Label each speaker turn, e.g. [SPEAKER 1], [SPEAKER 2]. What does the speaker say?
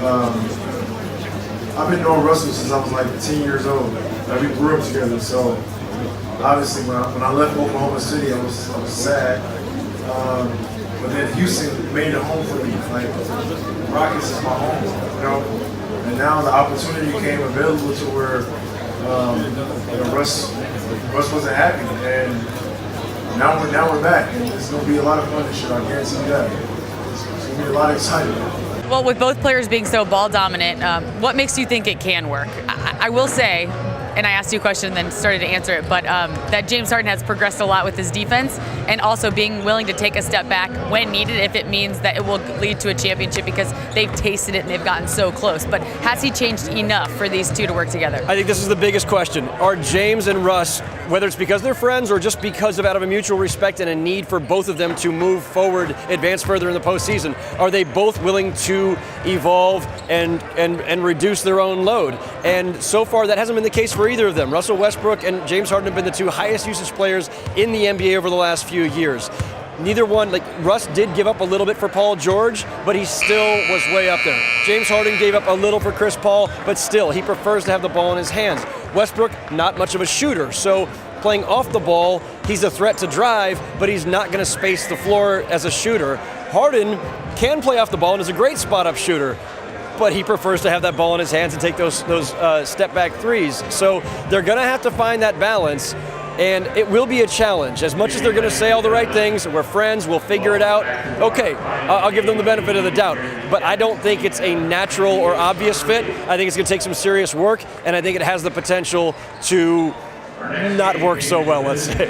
[SPEAKER 1] I've been knowing Russell since I was like 10 years old. Like, we grew up together, so obviously when I left Oklahoma City, I was sad. But then Houston made it home for me. Like, Rockets is my home, you know. And now the opportunity came available to where Russ wasn't happy, and now we're back, and it's gonna be a lot of fun this year. I guarantee you that. It's gonna be a lot of excitement.
[SPEAKER 2] Well, with both players being so ball dominant, what makes you think it can work? I will say, and I asked you a question and then started to answer it, but that James Harden has progressed a lot with his defense and also being willing to take a step back when needed if it means that it will lead to a championship because they've tasted it and they've gotten so close. But has he changed enough for these two to work together?
[SPEAKER 3] I think this is the biggest question. Are James and Russ, whether it's because they're friends or just because of out of a mutual respect and a need for both of them to move forward, advance further in the postseason, are they both willing to evolve and reduce their own load? And so far, that hasn't been the case for either of them. Russell Westbrook and James Harden have been the two highest usage players in the NBA over the last few years. Neither one, like Russ did give up a little bit for Paul George, but he still was way up there. James Harden gave up a little for Chris Paul, but still, he prefers to have the ball in his hands. Westbrook, not much of a shooter, so playing off the ball, he's a threat to drive, but he's not going to space the floor as a shooter. Harden can play off the ball and is a great spot-up shooter, but he prefers to have that ball in his hands and take those step-back threes. So they're going to have to find that balance, and it will be a challenge. As much as they're going to say all the right things, we're friends, we'll figure it out, okay, I'll give them the benefit of the doubt. But I don't think it's a natural or obvious fit. I think it's going to take some serious work, and I think it has the potential to not work so well, let's say.